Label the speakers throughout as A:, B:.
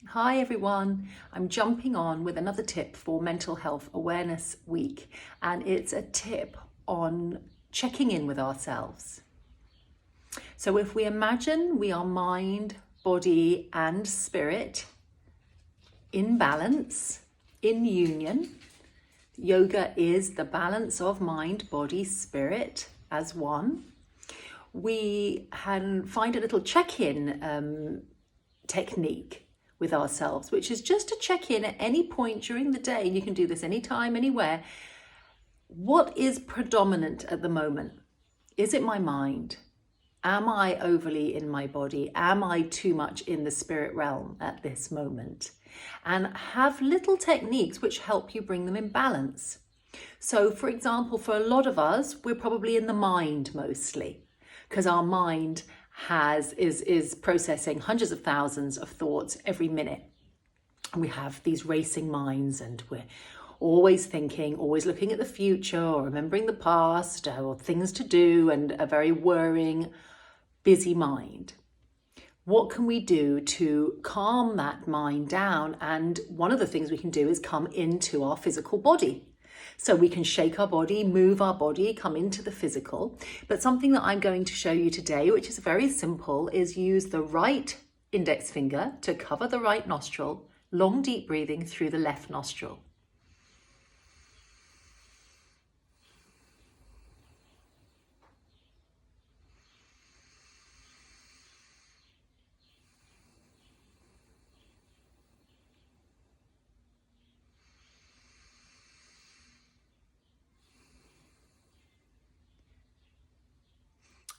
A: Hi everyone, I'm jumping on with another tip for Mental Health Awareness Week, and it's a tip on checking in with ourselves. So if we imagine we are mind, body and spirit in balance, in union, yoga is the balance of mind, body, spirit as one. We can find a little check-in technique with ourselves, which is just to check in at any point during the day, and you can do this anytime, anywhere. What is predominant at the moment? Is it my mind? Am I overly in my body? Am I too much in the spirit realm at this moment? And have little techniques which help you bring them in balance. So for example, for a lot of us, we're probably in the mind mostly, because our mind is processing hundreds of thousands of thoughts every minute. And we have these racing minds, and we're always thinking, always looking at the future or remembering the past or things to do, and a very worrying, busy mind. What can we do to calm that mind down? And one of the things we can do is come into our physical body. So we can shake our body, move our body, come into the physical. But something that I'm going to show you today, which is very simple, is use the right index finger to cover the right nostril, long deep breathing through the left nostril.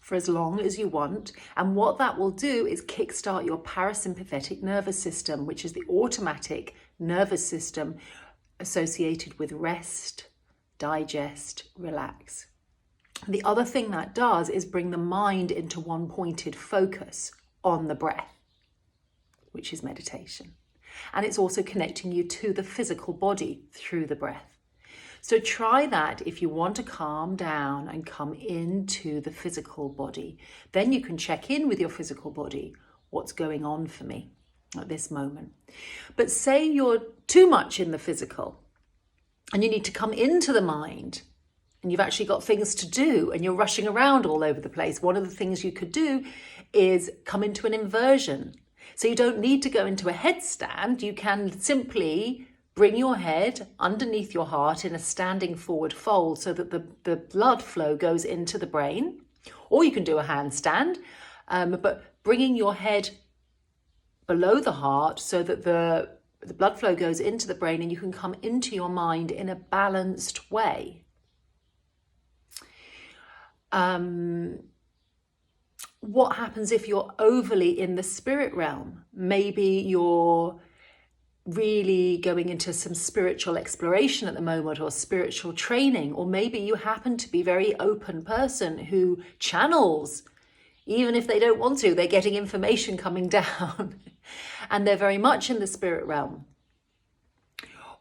A: For as long as you want. And what that will do is kickstart your parasympathetic nervous system, which is the automatic nervous system associated with rest, digest, relax. The other thing that does is bring the mind into one pointed focus on the breath, which is meditation. And it's also connecting you to the physical body through the breath. So try that if you want to calm down and come into the physical body. Then you can check in with your physical body. What's going on for me at this moment? But say you're too much in the physical and you need to come into the mind, and you've actually got things to do and you're rushing around all over the place. One of the things you could do is come into an inversion. So you don't need to go into a headstand. You can simply bring your head underneath your heart in a standing forward fold so that the blood flow goes into the brain. Or you can do a handstand, but bringing your head below the heart so that the blood flow goes into the brain and you can come into your mind in a balanced way. What happens if you're overly in the spirit realm? Maybe you're really going into some spiritual exploration at the moment, or spiritual training, or maybe you happen to be a very open person who channels, even if they don't want to, they're getting information coming down and they're very much in the spirit realm.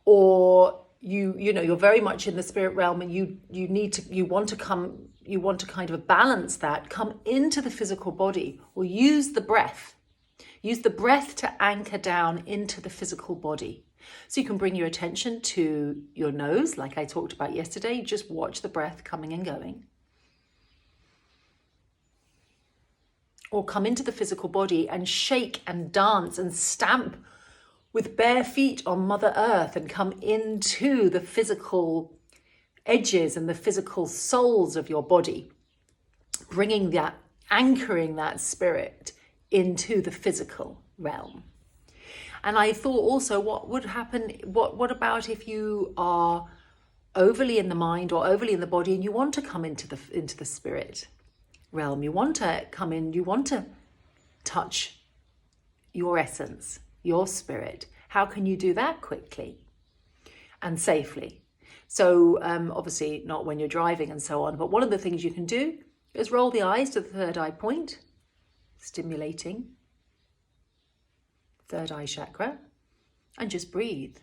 A: Or you're very much in the spirit realm and you want to kind of balance that, come into the physical body, or use the breath. Use the breath to anchor down into the physical body. So you can bring your attention to your nose, like I talked about yesterday. Just watch the breath coming and going. Or come into the physical body and shake and dance and stamp with bare feet on Mother Earth and come into the physical edges and the physical soles of your body, bringing that, anchoring that spirit into the physical realm. And I thought also, what would happen, what about if you are overly in the mind or overly in the body and you want to come into the spirit realm? You want to come in, you want to touch your essence, your spirit. How can you do that quickly and safely? So obviously not when you're driving and so on, but one of the things you can do is roll the eyes to the third eye point, stimulating third eye chakra, and just breathe.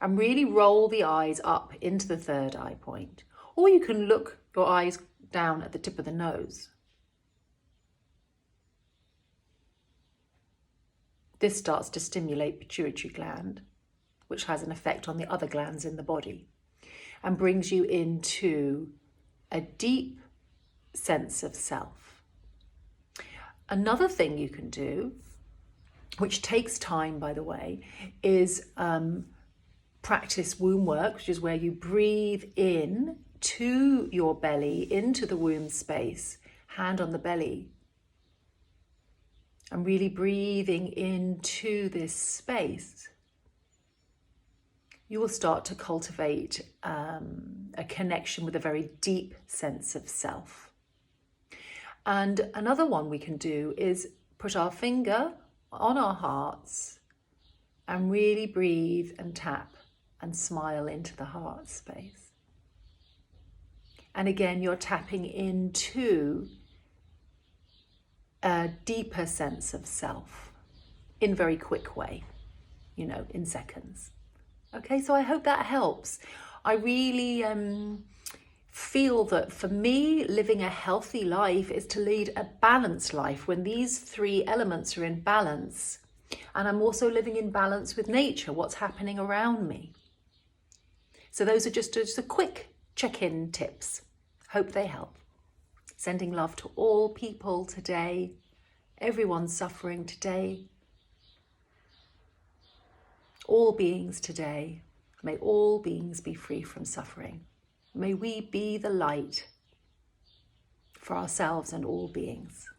A: And really roll the eyes up into the third eye point. Or you can look your eyes down at the tip of the nose. This starts to stimulate pituitary gland, which has an effect on the other glands in the body, and brings you into a deep sense of self. Another thing you can do, which takes time, by the way, is practice womb work, which is where you breathe in to your belly, into the womb space, hand on the belly, and really breathing into this space. You will start to cultivate a connection with a very deep sense of self. And another one we can do is put our finger on our hearts and really breathe and tap and smile into the heart space. And again, you're tapping into a deeper sense of self in a very quick way, in seconds. Okay, so I hope that helps. I really feel that for me, living a healthy life is to lead a balanced life when these three elements are in balance. And I'm also living in balance with nature, what's happening around me. So those are just a quick check-in tips. Hope they help. Sending love to all people today, everyone suffering today, all beings today. May all beings be free from suffering. May we be the light for ourselves and all beings.